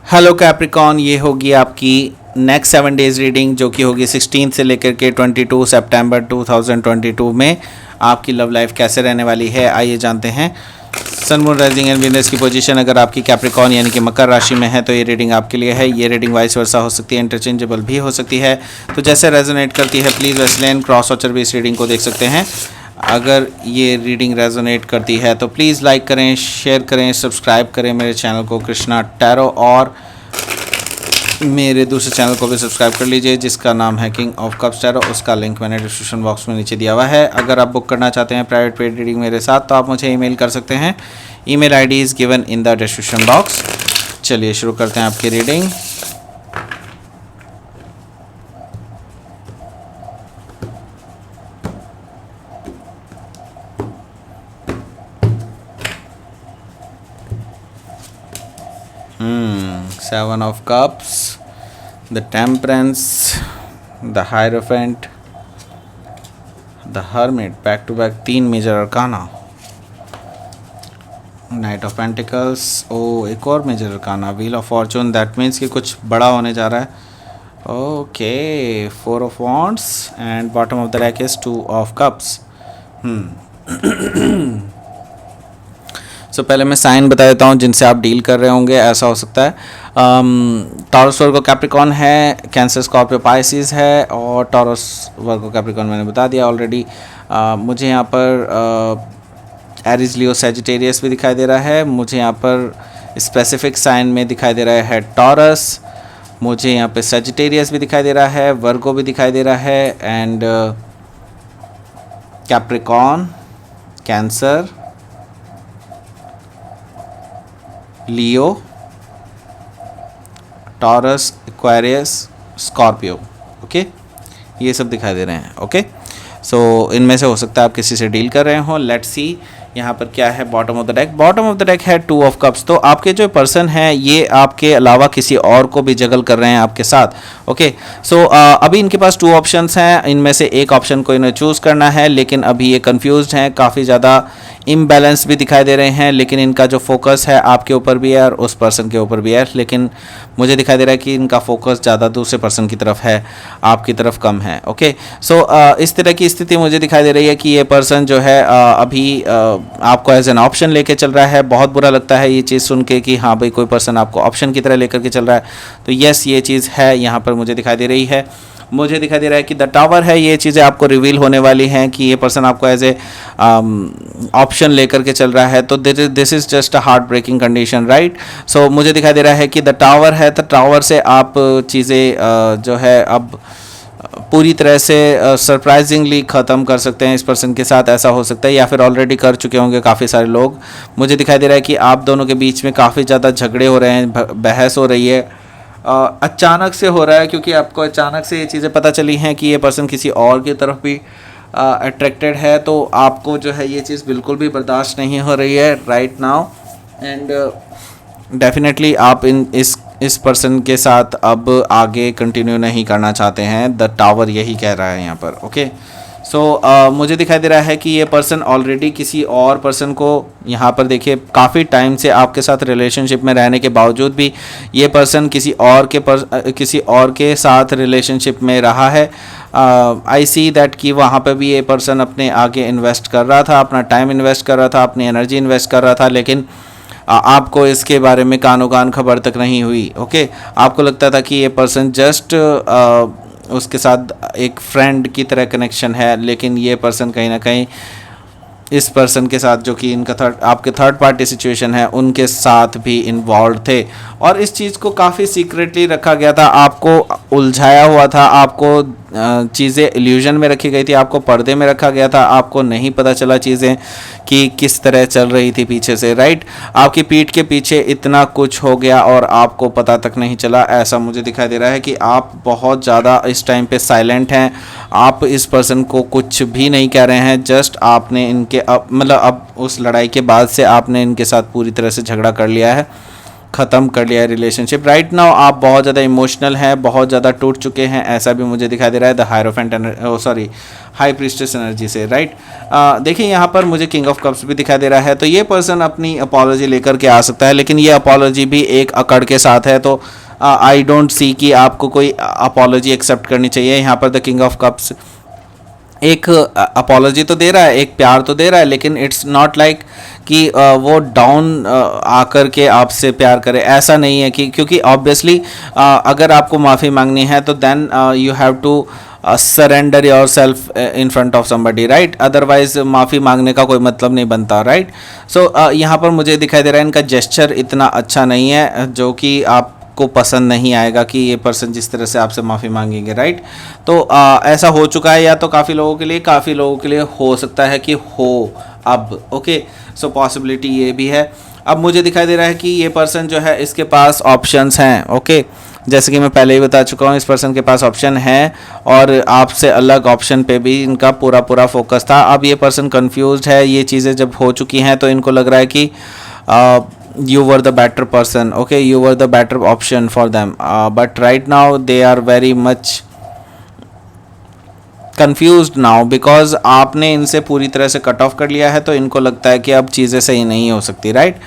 Hello Capricorn, ये होगी आपकी नेक्स्ट 7 डेज़ रीडिंग जो कि होगी 16 से लेकर के 22 सितंबर 2022 में। आपकी लव लाइफ कैसे रहने वाली है, आइए जानते हैं। Sun moon rising and Venus की पोजीशन अगर आपकी कैप्रिकॉन यानी कि मकर राशि में है तो ये रीडिंग आपके लिए है। ये रीडिंग वाइस वर्सा हो सकती है, इंटरचेंजेबल भी हो सकती है, तो जैसे रेजोनेट करती है प्लीज़ वैसलेन क्रॉस वॉचर भी इस रीडिंग को देख सकते हैं। अगर ये रीडिंग रेजोनेट करती है तो प्लीज़ लाइक करें, शेयर करें, सब्सक्राइब करें मेरे चैनल को कृष्णा टैरो, और मेरे दूसरे चैनल को भी सब्सक्राइब कर लीजिए जिसका नाम है किंग ऑफ कप्स टैरो। उसका लिंक मैंने डिस्क्रिप्शन बॉक्स में नीचे दिया हुआ है। अगर आप बुक करना चाहते हैं प्राइवेट पेड रीडिंग मेरे साथ तो आप मुझे ईमेल कर सकते हैं। Email ID is given in the description box. चलिए शुरू करते हैं आपकी reading. Seven of Cups, the Temperance, the Hierophant, the Hermit, back to back 3 major arcana. Knight of pentacles, oh एक और major arcana, wheel of fortune, that means कि कुछ बड़ा होने जा रहा है। Okay, 4 of wands and bottom of the deck is 2 of cups. So पहले मैं साइन बता देता हूँ जिनसे आप डील कर रहे होंगे। ऐसा हो सकता है टॉरस वर्गो कैप्रिकॉन है, कैंसर स्कॉर्पियो पाइसिस है, और टॉरस वर्गो कैप्रिकॉन मैंने बता दिया ऑलरेडी। मुझे यहाँ पर एरीज लियो सैजिटेरियस भी दिखाई दे रहा है। मुझे यहाँ पर स्पेसिफिक साइन में दिखाई दे रहा है टॉरस, मुझे यहाँ पे सैजिटेरियस भी दिखाई दे रहा है, वर्गो भी दिखाई दे रहा है, and Capricorn, cancer, Leo, taurus, Aquarius, Scorpio. Okay, ये सब दिखाई दे रहे हैं। ओके, सो इनमें से हो सकता है आप किसी से डील कर रहे हो। लेट्स सी यहाँ पर क्या है bottom of the deck. Bottom of the deck है 2 ऑफ कप्स। तो आपके जो पर्सन है ये आपके अलावा किसी और को भी जगल कर रहे हैं आपके साथ। ओके, सो अभी इनके पास 2 ऑप्शंस हैं, इनमें से एक ऑप्शन को इन्हें चूज़ करना है, लेकिन अभी ये कंफ्यूज्ड हैं, काफ़ी ज़्यादा इम्बैलेंस भी दिखाई दे रहे हैं। लेकिन इनका जो फोकस है आपके ऊपर भी है और उस पर्सन के ऊपर भी है, लेकिन मुझे दिखाई दे रहा है कि इनका फोकस ज़्यादा दूसरे पर्सन की तरफ है, आपकी तरफ कम है। ओके, सो इस तरह की स्थिति मुझे दिखाई दे रही है कि ये पर्सन जो है अभी आपको एज एन ऑप्शन लेके चल रहा है। बहुत बुरा लगता है ये चीज़ सुन के कि हाँ भाई कोई पर्सन आपको ऑप्शन की तरह लेकर के चल रहा है। तो यस, ये चीज़ है यहाँ पर मुझे दिखाई दे रही है। मुझे दिखाई दे रहा है कि द टावर है, ये चीज़ें आपको रिवील होने वाली हैं कि ये पर्सन आपको एज ए ऑप्शन लेकर के चल रहा है। तो this is just a heart breaking condition, right. So मुझे दिखाई दे रहा है कि द टावर है, तो टावर से आप चीज़ें जो है अब पूरी तरह से सरप्राइजिंगली ख़त्म कर सकते हैं इस पर्सन के साथ। ऐसा हो सकता है या फिर ऑलरेडी कर चुके होंगे काफ़ी सारे लोग। मुझे दिखाई दे रहा है कि आप दोनों के बीच में काफ़ी ज़्यादा झगड़े हो रहे हैं, बहस हो रही है, अचानक से हो रहा है, क्योंकि आपको अचानक से ये चीज़ें पता चली हैं कि ये पर्सन किसी और की तरफ भी अट्रैक्टेड है। तो आपको जो है ये चीज़ बिल्कुल भी बर्दाश्त नहीं हो रही है राइट नाउ, एंड डेफिनेटली आप इस पर्सन के साथ अब आगे कंटिन्यू नहीं करना चाहते हैं। द टावर यही कह रहा है यहाँ पर। ओके, सो मुझे दिखाई दे रहा है कि ये पर्सन ऑलरेडी किसी और पर्सन को, यहाँ पर देखिए काफ़ी टाइम से आपके साथ रिलेशनशिप में रहने के बावजूद भी ये पर्सन किसी और के साथ रिलेशनशिप में रहा है। आई सी दैट कि वहाँ पे भी ये पर्सन अपने आगे इन्वेस्ट कर रहा था, अपना टाइम इन्वेस्ट कर रहा था, अपनी एनर्जी इन्वेस्ट कर रहा था, लेकिन आपको इसके बारे में कानो कान खबर तक नहीं हुई। ओके, आपको लगता था कि ये पर्सन जस्ट उसके साथ एक फ्रेंड की तरह कनेक्शन है, लेकिन ये पर्सन कहीं ना कहीं इस पर्सन के साथ जो कि इनका आपके थर्ड पार्टी सिचुएशन है उनके साथ भी इन्वॉल्व थे, और इस चीज़ को काफ़ी सीक्रेटली रखा गया था, आपको उलझाया हुआ था, आपको चीज़ें इल्यूजन में रखी गई थी, आपको पर्दे में रखा गया था, आपको नहीं पता चला चीज़ें कि किस तरह चल रही थी पीछे से, राइट। आपकी पीठ के पीछे इतना कुछ हो गया और आपको पता तक नहीं चला। ऐसा मुझे दिखाई दे रहा है कि आप बहुत ज़्यादा इस टाइम पे साइलेंट हैं, आप इस पर्सन को कुछ भी नहीं कह रहे हैं। जस्ट आपने इनके अब उस लड़ाई के बाद से आपने इनके साथ पूरी तरह से झगड़ा कर लिया है, ख़त्म कर लिया है रिलेशनशिप। राइट नाउ आप बहुत ज़्यादा इमोशनल हैं, बहुत ज़्यादा टूट चुके हैं, ऐसा भी मुझे दिखाई दे रहा है the hierophant sorry high priestess energy से। राइट देखिए यहाँ पर मुझे किंग ऑफ कप्स भी दिखाई दे रहा है, तो ये पर्सन अपनी अपॉलॉजी लेकर के आ सकता है, लेकिन ये अपॉलॉजी भी एक अकड़ के साथ है, तो आई डोंट सी कि आपको कोई अपॉलॉजी एक्सेप्ट करनी चाहिए। यहाँ पर द किंग ऑफ कप्स एक अपॉलॉजी तो दे रहा है, एक प्यार तो दे रहा है, लेकिन इट्स नॉट लाइक कि वो डाउन आकर के आपसे प्यार करे, ऐसा नहीं है कि क्योंकि ऑब्वियसली अगर आपको माफ़ी मांगनी है तो then you have to surrender yourself in front of somebody, right. Otherwise माफ़ी मांगने का कोई मतलब नहीं बनता, राइट। सो यहाँ पर मुझे दिखाई दे रहा है इनका जेस्चर इतना अच्छा नहीं है, जो कि आपको पसंद नहीं आएगा कि ये पर्सन जिस तरह से आपसे माफ़ी मांगेंगे, राइट। तो ऐसा हो चुका है या तो काफ़ी लोगों के लिए, काफ़ी लोगों के लिए हो सकता है कि हो अब, ओके। सो पॉसिबिलिटी ये भी है। अब मुझे दिखाई दे रहा है कि ये पर्सन जो है इसके पास ऑप्शंस हैं, ओके। जैसे कि मैं पहले ही बता चुका हूँ, इस पर्सन के पास ऑप्शन है और आपसे अलग ऑप्शन पे भी इनका पूरा पूरा फोकस था। अब ये पर्सन कंफ्यूज्ड है, ये चीज़ें जब हो चुकी हैं तो इनको लग रहा है कि you were the better person, okay, you were the better option for them, but right now they are very much confused now because आपने इनसे पूरी तरह से कट ऑफ कर लिया है, तो इनको लगता है कि अब चीज़ें सही नहीं हो सकती, राइट।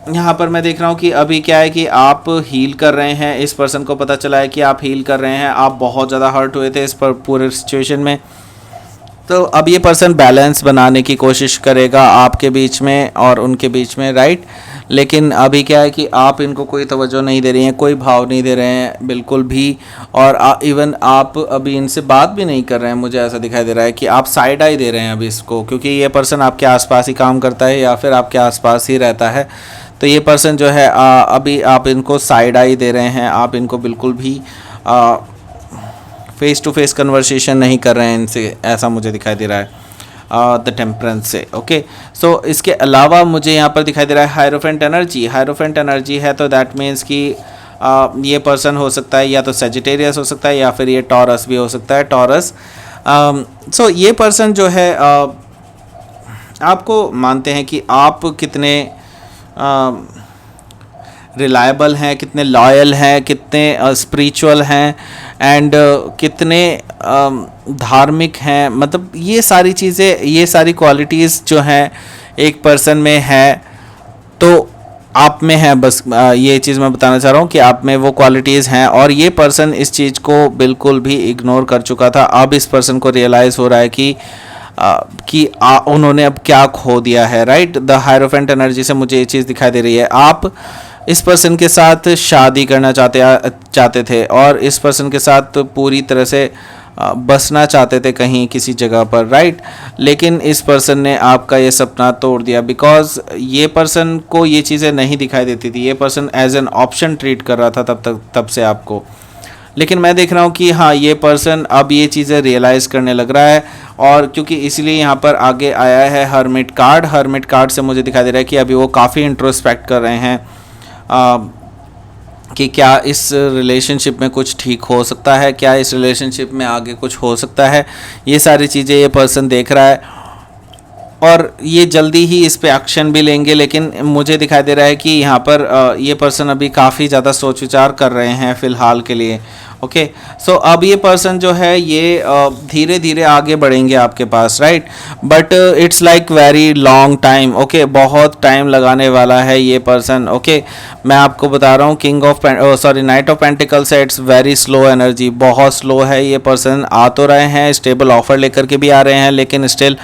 यहाँ पर मैं देख रहा हूँ कि अभी क्या है कि आप हील कर रहे हैं, इस पर्सन को पता चला है कि आप हील कर रहे हैं, आप बहुत ज़्यादा हर्ट हुए थे इस पर पूरे सिचुएशन में, तो अब ये पर्सन बैलेंस बनाने की कोशिश करेगा आपके बीच में और उनके बीच में, राइट। लेकिन अभी क्या है कि आप इनको कोई तवज्जो नहीं दे रही हैं, कोई भाव नहीं दे रहे हैं बिल्कुल भी, और इवन आप अभी इनसे बात भी नहीं कर रहे हैं। मुझे ऐसा दिखाई दे रहा है कि आप साइड आई दे रहे हैं अभी इसको, क्योंकि ये पर्सन आपके आसपास ही काम करता है या फिर आपके आसपास ही रहता है। तो ये पर्सन जो है अभी आप इनको साइड आई दे रहे हैं, आप इनको बिल्कुल भी फेस टू फेस कन्वर्सेशन नहीं कर रहे हैं इनसे, ऐसा मुझे दिखाई दे रहा है द टेम्परेंस से, ओके। सो इसके अलावा मुझे यहाँ पर दिखाई दे रहा है हायरोफेंट एनर्जी। हायरोफेंट एनर्जी है तो दैट मीन्स कि ये पर्सन हो सकता है या तो सेजिटेरियस हो सकता है या फिर ये टॉरस भी हो सकता है, टॉरस। सो ये पर्सन जो है आपको मानते हैं कि आप कितने रिलायबल हैं, कितने लॉयल हैं, कितने स्पिरिचुअल हैं एंड कितने धार्मिक हैं, मतलब ये सारी चीज़ें, ये सारी क्वालिटीज़ जो हैं एक पर्सन में है तो आप में है। बस ये चीज़ मैं बताना चाह रहा हूँ कि आप में वो क्वालिटीज़ हैं और ये पर्सन इस चीज़ को बिल्कुल भी इग्नोर कर चुका था। अब इस पर्सन को रियलाइज़ हो रहा है कि उन्होंने अब क्या खो दिया है, राइट। द हायरोफेंट एनर्जी से मुझे ये चीज़ दिखाई दे रही है, आप इस पर्सन के साथ शादी करना चाहते थे और इस पर्सन के साथ पूरी तरह से बसना चाहते थे कहीं किसी जगह पर, राइट। लेकिन इस पर्सन ने आपका ये सपना तोड़ दिया बिकॉज ये पर्सन को ये चीज़ें नहीं दिखाई देती थी, ये person as an option treat कर रहा था तब से आपको। लेकिन मैं देख रहा हूँ कि हाँ, ये पर्सन अब ये चीज़ें रियलाइज़ करने लग रहा है और क्योंकि इसलिए यहाँ पर आगे आया है हर्मिट कार्ड। हर्मिट कार्ड से मुझे दिखाई दे रहा है कि अभी वो काफ़ी इंट्रोस्पेक्ट कर रहे हैं कि क्या इस रिलेशनशिप में कुछ ठीक हो सकता है, क्या इस रिलेशनशिप में आगे कुछ हो सकता है, ये सारी चीज़ें ये पर्सन देख रहा है और ये जल्दी ही इस पे एक्शन भी लेंगे। लेकिन मुझे दिखाई दे रहा है कि यहाँ पर ये पर्सन अभी काफ़ी ज़्यादा सोच विचार कर रहे हैं फ़िलहाल के लिए, ओके। सो अब ये पर्सन जो है ये धीरे धीरे आगे बढ़ेंगे आपके पास, right, but it's like very long time, okay. बहुत टाइम लगाने वाला है ये पर्सन, ओके। मैं आपको बता रहा हूँ king of night of pentacle से इट्स वेरी स्लो एनर्जी, बहुत स्लो है ये पर्सन। आ तो रहे हैं, स्टेबल ऑफर लेकर के भी आ रहे हैं, लेकिन स्टिल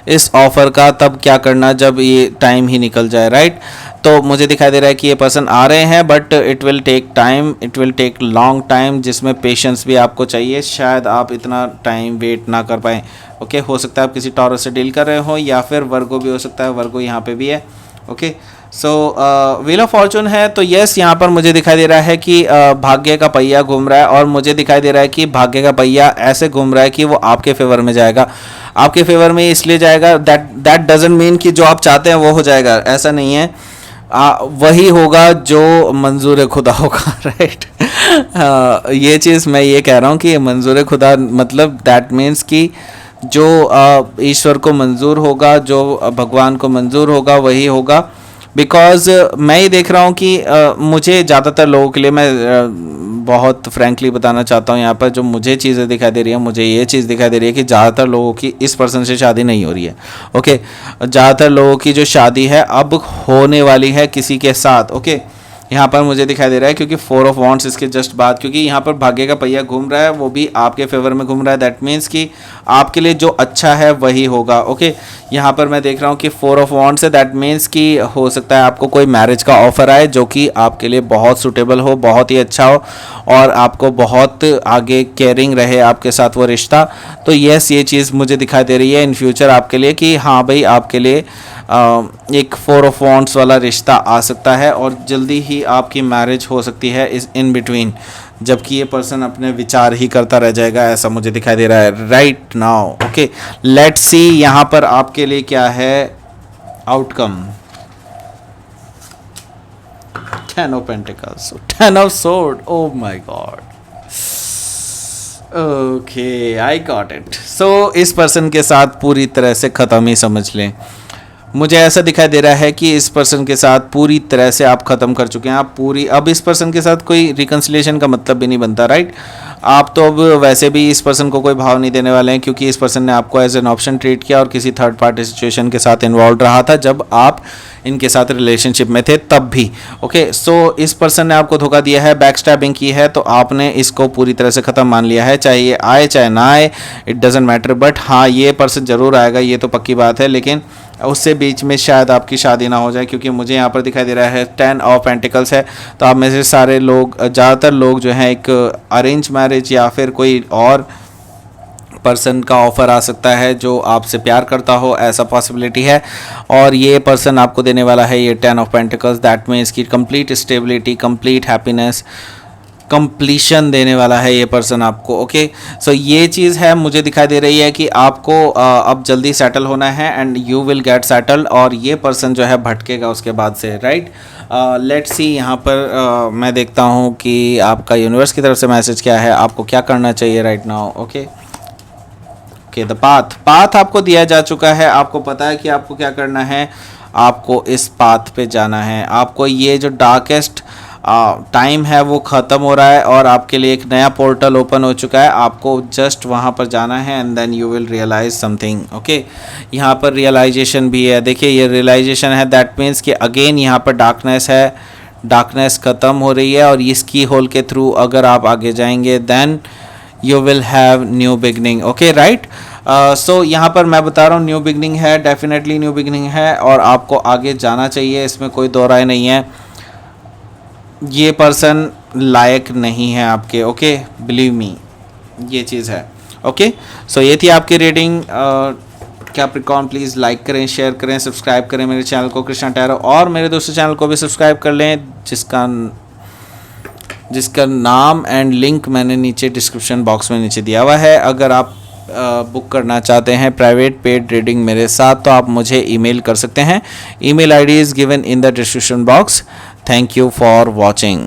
इस ऑफ़र का तब क्या करना जब ये टाइम ही निकल जाए, राइट। तो मुझे दिखाई दे रहा है कि ये पर्सन आ रहे हैं but it will take time, it will take long time, जिसमें पेशेंस भी आपको चाहिए। शायद आप इतना टाइम वेट ना कर पाएँ, ओके। हो सकता है आप किसी टॉरस से डील कर रहे हो या फिर वर्गो भी हो सकता है, वर्गो यहाँ पे भी है, okay. So wheel of Fortune है तो यस, यहाँ पर मुझे दिखाई दे रहा है कि भाग्य का पहिया घूम रहा है और मुझे दिखाई दे रहा है कि भाग्य का पहिया ऐसे घूम रहा है कि वो आपके फेवर में जाएगा। आपके फेवर में इसलिए जाएगा, दैट डजंट मीन कि जो आप चाहते हैं वो हो जाएगा, ऐसा नहीं है। वही होगा जो मंजूर खुदा होगा, राइट। ये चीज़ मैं ये कह रहा हूँ कि मंजूर खुदा मतलब दैट मीन्स कि जो ईश्वर को मंजूर होगा, जो भगवान को मंजूर होगा वही होगा। बिकॉज मैं ये देख रहा हूँ कि मुझे ज़्यादातर लोगों के लिए मैं बहुत फ्रैंकली बताना चाहता हूँ यहाँ पर जो मुझे चीज़ें दिखाई दे रही है, मुझे ये चीज़ दिखाई दे रही है कि ज़्यादातर लोगों की इस पर्सन से शादी नहीं हो रही है। ओके, ज़्यादातर लोगों की जो शादी है अब होने वाली है किसी के साथ। ओके, यहाँ पर मुझे दिखाई दे रहा है क्योंकि 4 ऑफ वॉन्ट्स इसके जस्ट बाद, क्योंकि यहाँ पर भाग्य का पहिया घूम रहा है, वो भी आपके फेवर में घूम रहा है। दैट मीन्स कि आपके लिए जो अच्छा है वही होगा। ओके, यहाँ पर मैं देख रहा हूँ कि 4 ऑफ वॉन्ट्स है। दैट मीन्स कि हो सकता है आपको कोई मैरिज का ऑफर आए जो कि आपके लिए बहुत सूटेबल हो, बहुत ही अच्छा हो और आपको बहुत आगे केयरिंग रहे आपके साथ वो रिश्ता। तो यस, ये चीज़ मुझे दिखाई दे रही है इन फ्यूचर आपके लिए कि हाँ भाई, आपके लिए एक 4 ऑफ वॉन्ट्स वाला रिश्ता आ सकता है और जल्दी ही आपकी मैरिज हो सकती है इस इन बिटवीन, जबकि ये पर्सन अपने विचार ही करता रह जाएगा, ऐसा मुझे दिखाई दे रहा है right now. Okay, let's see यहाँ पर आपके लिए क्या है outcome. 10 of pentacles, 10 of sword, oh my god. Okay, I got it. So इस पर्सन के साथ पूरी तरह से ख़त्म ही समझ लें। मुझे ऐसा दिखाई दे रहा है कि इस पर्सन के साथ पूरी तरह से आप ख़त्म कर चुके हैं। आप पूरी, अब इस पर्सन के साथ कोई रिकन्सिलेशन का मतलब भी नहीं बनता, राइट। आप तो अब वैसे भी इस पर्सन को कोई भाव नहीं देने वाले हैं क्योंकि इस पर्सन ने आपको एज एन ऑप्शन ट्रीट किया और किसी थर्ड पार्टी सिचुएशन के साथ इन्वॉल्व रहा था जब आप इनके साथ रिलेशनशिप में थे तब भी। ओके, सो इस पर्सन ने आपको धोखा दिया है, बैक स्टैबिंग की है, तो आपने इसको पूरी तरह से ख़त्म मान लिया है। चाहे ये आए चाहे ना आए, इट डजेंट मैटर। बट हाँ, ये पर्सन ज़रूर आएगा, ये तो पक्की बात है, लेकिन उससे बीच में शायद आपकी शादी ना हो जाए क्योंकि मुझे यहाँ पर दिखाई दे रहा है 10 ऑफ पेंटिकल्स है। तो आप में से सारे लोग, ज़्यादातर लोग जो हैं एक अरेंज मैरिज या फिर कोई और पर्सन का ऑफ़र आ सकता है जो आपसे प्यार करता हो, ऐसा पॉसिबिलिटी है। और ये पर्सन आपको देने वाला है ये 10 ऑफ पेंटिकल्स। दैट मीन्स की complete stability, complete happiness, completion देने वाला है ये पर्सन आपको। ओके, सो ये चीज़ है मुझे दिखाई दे रही है कि आपको अब जल्दी सेटल होना है and you will get settled, और ये पर्सन जो है भटकेगा उसके बाद से, राइट। लेट्स सी यहाँ पर मैं देखता हूँ कि आपका यूनिवर्स की तरफ से मैसेज क्या है, आपको क्या करना चाहिए right now. Okay, the path आपको दिया जा चुका है, आपको पता है कि आपको क्या करना है, आपको इस पाथ पे जाना है। आपको ये जो डार्केस्ट टाइम है वो ख़त्म हो रहा है और आपके लिए एक नया पोर्टल ओपन हो चुका है। आपको जस्ट वहाँ पर जाना है and then you will realize something. Okay, यहाँ पर रियलाइजेशन भी है, देखिए ये रियलाइजेशन है। दैट मीन्स कि अगेन यहाँ पर डार्कनेस है, डार्कनेस ख़त्म हो रही है और इस की होल के थ्रू अगर आप आगे जाएंगे then you will have new beginning. Okay, right. So यहाँ पर मैं बता रहा हूँ न्यू बिगनिंग है, डेफिनेटली न्यू बिगनिंग है और आपको आगे जाना चाहिए, इसमें कोई दो राय नहीं है। ये पर्सन लायक नहीं है आपके। ओके, बिलीव मी, ये चीज़ है। ओके, सो ये थी आपकी रीडिंग। कैप्रिकॉर्न प्लीज़ लाइक करें, शेयर करें, सब्सक्राइब करें मेरे चैनल को कृष्णा टैरो, और मेरे दूसरे चैनल को भी सब्सक्राइब कर लें जिसका नाम एंड लिंक मैंने नीचे डिस्क्रिप्शन बॉक्स में नीचे दिया हुआ है। अगर आप बुक करना चाहते हैं प्राइवेट पेड रीडिंग मेरे साथ तो आप मुझे ईमेल कर सकते हैं। Email ID is given in the description box. Thank you for watching.